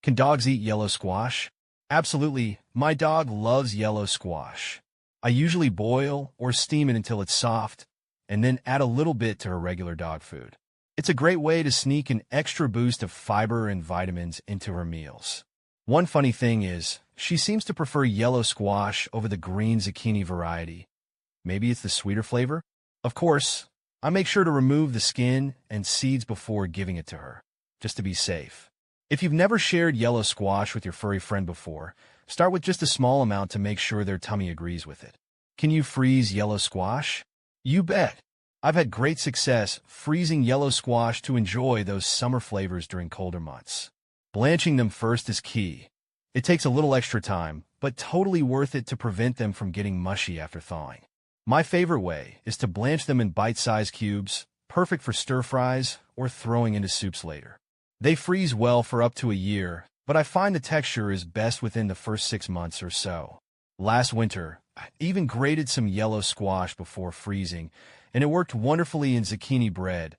Can dogs eat yellow squash? Absolutely. My dog loves yellow squash. I usually boil or steam it until it's soft, and then add a little bit to her regular dog food. It's a great way to sneak an extra boost of fiber and vitamins into her meals. One funny thing is, she seems to prefer yellow squash over the green zucchini variety. Maybe it's the sweeter flavor? Of course, I make sure to remove the skin and seeds before giving it to her, just to be safe. If you've never shared yellow squash with your furry friend before, start with just a small amount to make sure their tummy agrees with it. Can you freeze yellow squash? You bet. I've had great success freezing yellow squash to enjoy those summer flavors during colder months. Blanching them first is key. It takes a little extra time, but totally worth it to prevent them from getting mushy after thawing. My favorite way is to blanch them in bite-sized cubes, perfect for stir-fries or throwing into soups later. They freeze well for up to a year, but I find the texture is best within the first 6 months or so. Last winter, I even grated some yellow squash before freezing, and it worked wonderfully in zucchini bread,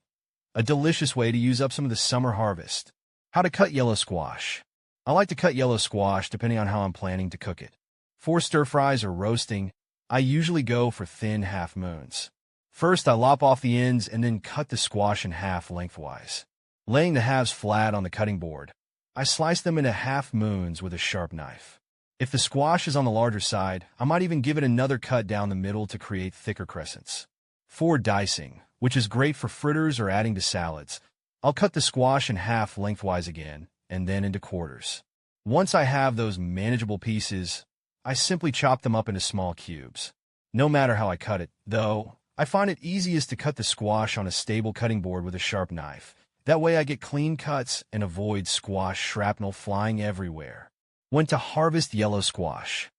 a delicious way to use up some of the summer harvest. How to cut yellow squash. I like to cut yellow squash depending on how I'm planning to cook it. For stir-fries or roasting, I usually go for thin half-moons. First, I lop off the ends and then cut the squash in half lengthwise. Laying the halves flat on the cutting board, I slice them into half-moons with a sharp knife. If the squash is on the larger side, I might even give it another cut down the middle to create thicker crescents. For dicing, which is great for fritters or adding to salads, I'll cut the squash in half lengthwise again, and then into quarters. Once I have those manageable pieces, I simply chop them up into small cubes. No matter how I cut it, though, I find it easiest to cut the squash on a stable cutting board with a sharp knife. That way I get clean cuts and avoid squash shrapnel flying everywhere. When to harvest yellow squash.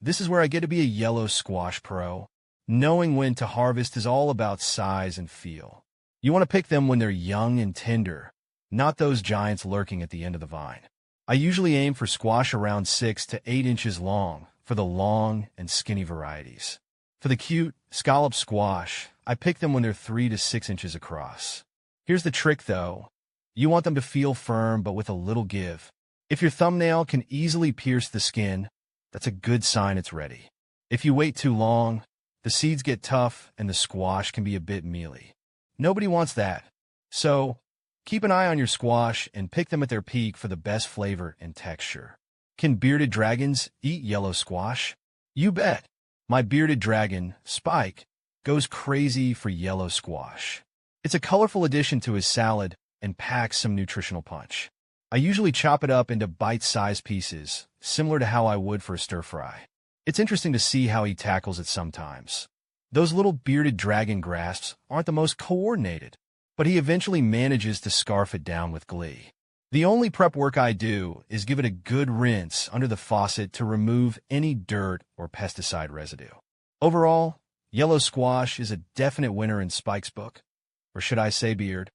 This is where I get to be a yellow squash pro. Knowing when to harvest is all about size and feel. You want to pick them when they're young and tender, not those giants lurking at the end of the vine. I usually aim for squash around 6 to 8 inches long for the long and skinny varieties. For the cute, scallop squash, I pick them when they're 3 to 6 inches across. Here's the trick though. You want them to feel firm but with a little give. If your thumbnail can easily pierce the skin, that's a good sign it's ready. If you wait too long, the seeds get tough and the squash can be a bit mealy. Nobody wants that. So, keep an eye on your squash and pick them at their peak for the best flavor and texture. Can bearded dragons eat yellow squash? You bet. My bearded dragon, Spike, goes crazy for yellow squash. It's a colorful addition to his salad and packs some nutritional punch. I usually chop it up into bite-sized pieces, similar to how I would for a stir-fry. It's interesting to see how he tackles it sometimes. Those little bearded dragon grasps aren't the most coordinated, but he eventually manages to scarf it down with glee. The only prep work I do is give it a good rinse under the faucet to remove any dirt or pesticide residue. Overall, yellow squash is a definite winner in Spike's book. Or should I say beard?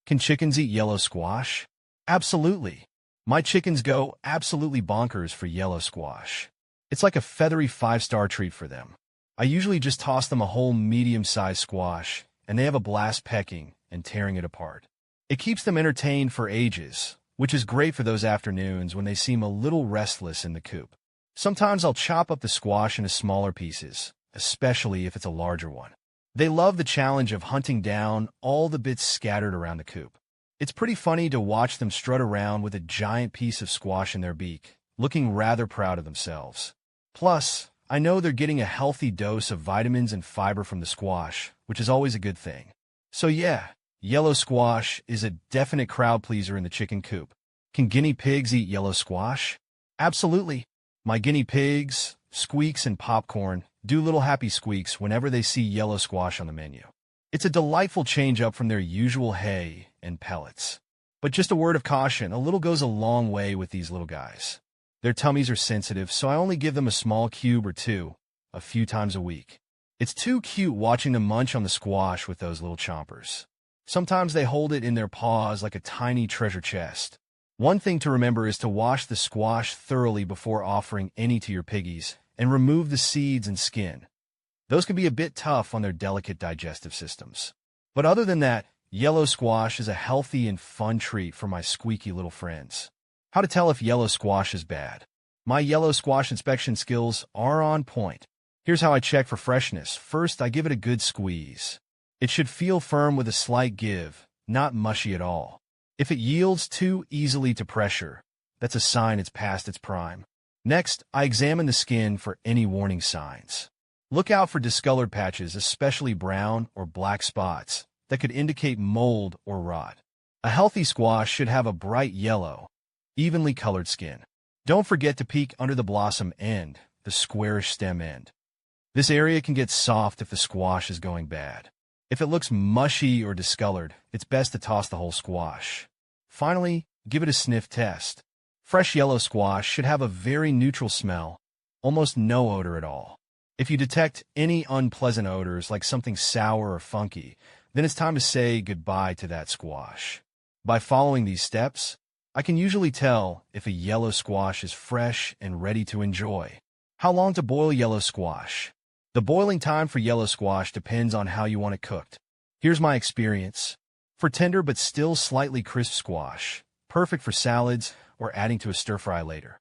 Can chickens eat yellow squash? Absolutely. My chickens go absolutely bonkers for yellow squash. It's like a feathery 5-star treat for them. I usually just toss them a whole medium-sized squash, and they have a blast pecking and tearing it apart. It keeps them entertained for ages, which is great for those afternoons when they seem a little restless in the coop. Sometimes I'll chop up the squash into smaller pieces, especially if it's a larger one. They love the challenge of hunting down all the bits scattered around the coop. It's pretty funny to watch them strut around with a giant piece of squash in their beak, looking rather proud of themselves. Plus, I know they're getting a healthy dose of vitamins and fiber from the squash, which is always a good thing. So yeah, yellow squash is a definite crowd pleaser in the chicken coop. Can guinea pigs eat yellow squash? Absolutely. My guinea pigs, Squeaks and Popcorn, do little happy squeaks whenever they see yellow squash on the menu. It's a delightful change up from their usual hay and pellets. But just a word of caution, a little goes a long way with these little guys. Their tummies are sensitive, so I only give them a small cube or two, a few times a week. It's too cute watching them munch on the squash with those little chompers. Sometimes they hold it in their paws like a tiny treasure chest. One thing to remember is to wash the squash thoroughly before offering any to your piggies, and remove the seeds and skin. Those can be a bit tough on their delicate digestive systems. But other than that, yellow squash is a healthy and fun treat for my squeaky little friends. How to tell if yellow squash is bad. My yellow squash inspection skills are on point. Here's how I check for freshness. First, I give it a good squeeze. It should feel firm with a slight give, not mushy at all. If it yields too easily to pressure, that's a sign it's past its prime. Next, I examine the skin for any warning signs. Look out for discolored patches, especially brown or black spots, that could indicate mold or rot. A healthy squash should have a bright yellow, evenly colored skin. Don't forget to peek under the blossom end, the squarish stem end. This area can get soft if the squash is going bad. If it looks mushy or discolored, it's best to toss the whole squash. Finally, give it a sniff test. Fresh yellow squash should have a very neutral smell, almost no odor at all. If you detect any unpleasant odors like something sour or funky, then it's time to say goodbye to that squash. By following these steps, I can usually tell if a yellow squash is fresh and ready to enjoy. How long to boil yellow squash? The boiling time for yellow squash depends on how you want it cooked. Here's my experience. For tender but still slightly crisp squash, perfect for salads or adding to a stir-fry later,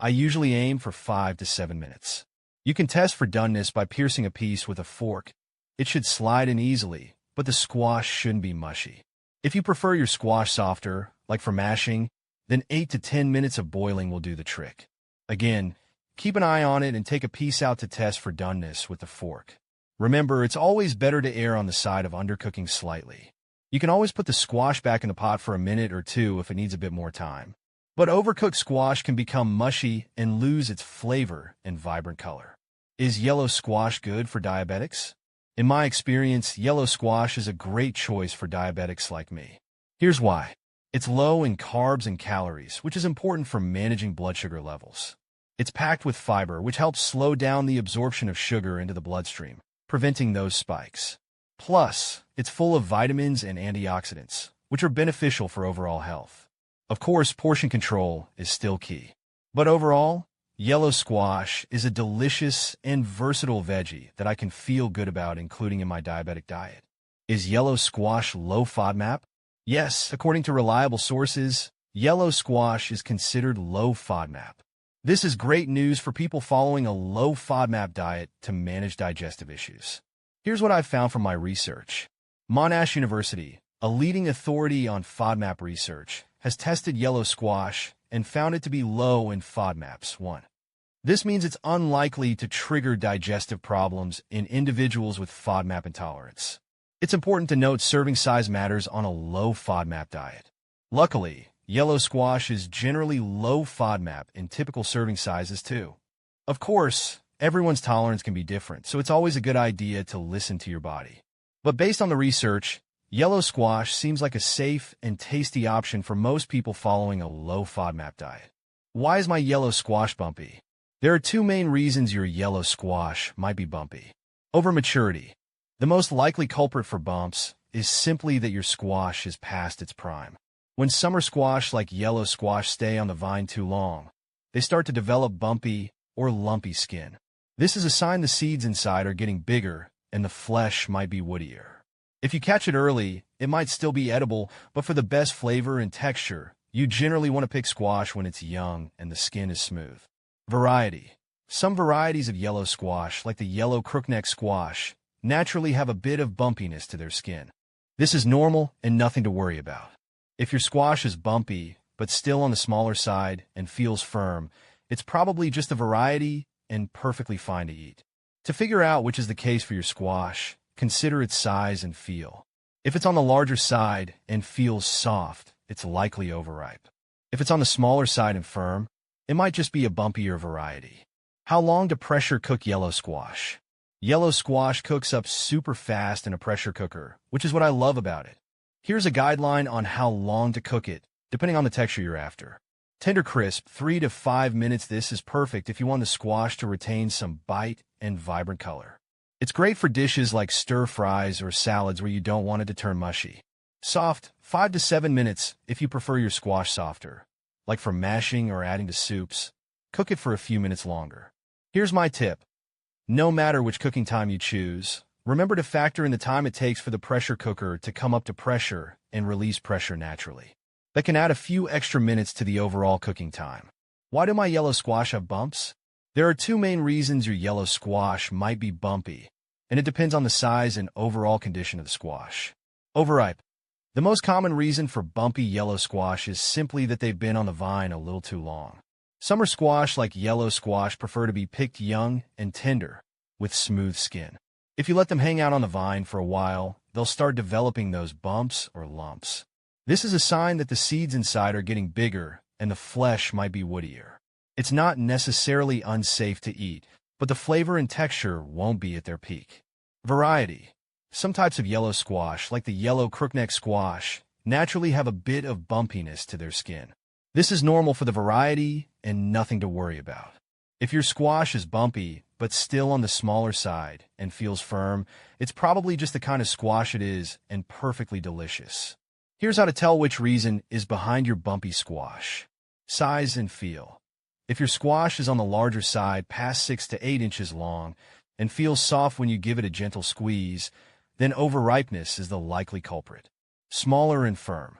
I usually aim for 5 to 7 minutes. You can test for doneness by piercing a piece with a fork. It should slide in easily, but the squash shouldn't be mushy. If you prefer your squash softer, like for mashing, then 8 to 10 minutes of boiling will do the trick. Again, keep an eye on it and take a piece out to test for doneness with the fork. Remember, it's always better to err on the side of undercooking slightly. You can always put the squash back in the pot for a minute or two if it needs a bit more time. But overcooked squash can become mushy and lose its flavor and vibrant color. Is yellow squash good for diabetics? In my experience, yellow squash is a great choice for diabetics like me. Here's why. It's low in carbs and calories, which is important for managing blood sugar levels. It's packed with fiber, which helps slow down the absorption of sugar into the bloodstream, preventing those spikes. Plus, it's full of vitamins and antioxidants, which are beneficial for overall health. Of course, portion control is still key. But overall, yellow squash is a delicious and versatile veggie that I can feel good about including in my diabetic diet. Is yellow squash low FODMAP? Yes, according to reliable sources, yellow squash is considered low FODMAP. This is great news for people following a low FODMAP diet to manage digestive issues. Here's what I've found from my research. Monash University, a leading authority on FODMAP research, has tested yellow squash and found it to be low in FODMAPs 1. This means it's unlikely to trigger digestive problems in individuals with FODMAP intolerance. It's important to note serving size matters on a low FODMAP diet. Luckily, yellow squash is generally low FODMAP in typical serving sizes too. Of course, everyone's tolerance can be different, so it's always a good idea to listen to your body. But based on the research, yellow squash seems like a safe and tasty option for most people following a low FODMAP diet. Why is my yellow squash bumpy? There are two main reasons your yellow squash might be bumpy. Overmaturity. The most likely culprit for bumps is simply that your squash is past its prime. When summer squash like yellow squash stay on the vine too long, they start to develop bumpy or lumpy skin. This is a sign the seeds inside are getting bigger and the flesh might be woodier. If you catch it early, it might still be edible, but for the best flavor and texture, you generally want to pick squash when it's young and the skin is smooth. Variety. Some varieties of yellow squash, like the yellow crookneck squash, naturally have a bit of bumpiness to their skin. This is normal and nothing to worry about. If your squash is bumpy, but still on the smaller side and feels firm, it's probably just a variety and perfectly fine to eat. To figure out which is the case for your squash, consider its size and feel. If it's on the larger side and feels soft, it's likely overripe. If it's on the smaller side and firm, it might just be a bumpier variety. How long to pressure cook yellow squash? Yellow squash cooks up super fast in a pressure cooker, which is what I love about it. Here's a guideline on how long to cook it, depending on the texture you're after. Tender crisp, 3 to 5 minutes. This is perfect if you want the squash to retain some bite and vibrant color. It's great for dishes like stir-fries or salads where you don't want it to turn mushy. Soft, 5 to 7 minutes if you prefer your squash softer. Like for mashing or adding to soups, cook it for a few minutes longer. Here's my tip. No matter which cooking time you choose, remember to factor in the time it takes for the pressure cooker to come up to pressure and release pressure naturally. that can add a few extra minutes to the overall cooking time. Why do my yellow squash have bumps? There are two main reasons your yellow squash might be bumpy, and it depends on the size and overall condition of the squash. Overripe. The most common reason for bumpy yellow squash is simply that they've been on the vine a little too long. Summer squash, like yellow squash, prefer to be picked young and tender, with smooth skin. If you let them hang out on the vine for a while, they'll start developing those bumps or lumps. This is a sign that the seeds inside are getting bigger and the flesh might be woodier. It's not necessarily unsafe to eat, but the flavor and texture won't be at their peak. Variety. Some types of yellow squash, like the yellow crookneck squash, naturally have a bit of bumpiness to their skin. This is normal for the variety and nothing to worry about. If your squash is bumpy, but still on the smaller side and feels firm, it's probably just the kind of squash it is and perfectly delicious. Here's how to tell which reason is behind your bumpy squash. Size and feel. If your squash is on the larger side, past 6 to 8 inches long, and feels soft when you give it a gentle squeeze, then overripeness is the likely culprit. Smaller and firm.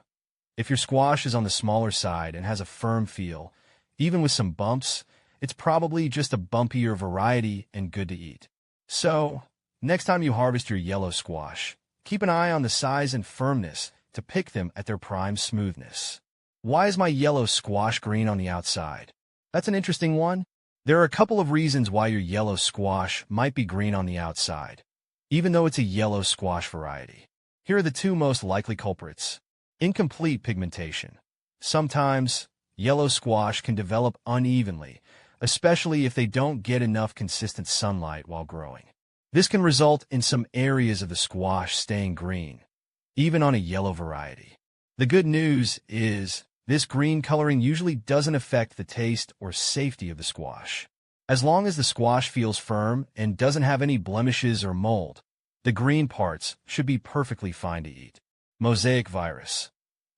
If your squash is on the smaller side and has a firm feel, even with some bumps, it's probably just a bumpier variety and good to eat. So, next time you harvest your yellow squash, keep an eye on the size and firmness to pick them at their prime smoothness. Why is my yellow squash green on the outside? That's an interesting one. There are a couple of reasons why your yellow squash might be green on the outside, even though it's a yellow squash variety. Here are the two most likely culprits. Incomplete pigmentation. Sometimes, yellow squash can develop unevenly, especially if they don't get enough consistent sunlight while growing. This can result in some areas of the squash staying green, even on a yellow variety. The good news is, this green coloring usually doesn't affect the taste or safety of the squash. As long as the squash feels firm and doesn't have any blemishes or mold, the green parts should be perfectly fine to eat. Mosaic virus.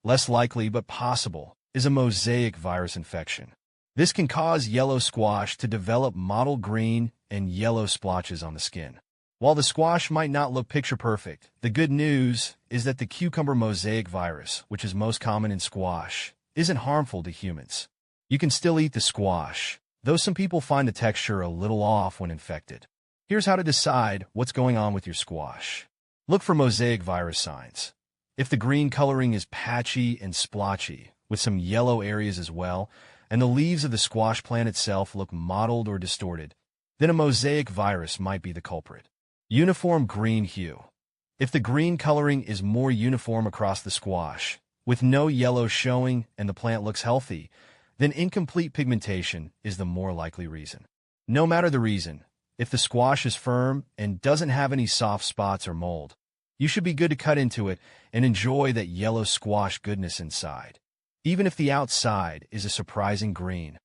Less likely but possible is a mosaic virus infection. This can cause yellow squash to develop mottled green and yellow splotches on the skin. While the squash might not look picture perfect, the good news is that the cucumber mosaic virus, which is most common in squash, isn't harmful to humans. You can still eat the squash, though some people find the texture a little off when infected. Here's how to decide what's going on with your squash. Look for mosaic virus signs. If the green coloring is patchy and splotchy, with some yellow areas as well, and the leaves of the squash plant itself look mottled or distorted, then a mosaic virus might be the culprit. Uniform green hue. If the green coloring is more uniform across the squash, with no yellow showing and the plant looks healthy, then incomplete pigmentation is the more likely reason. No matter the reason, if the squash is firm and doesn't have any soft spots or mold, you should be good to cut into it and enjoy that yellow squash goodness inside. Even if the outside is a surprising green,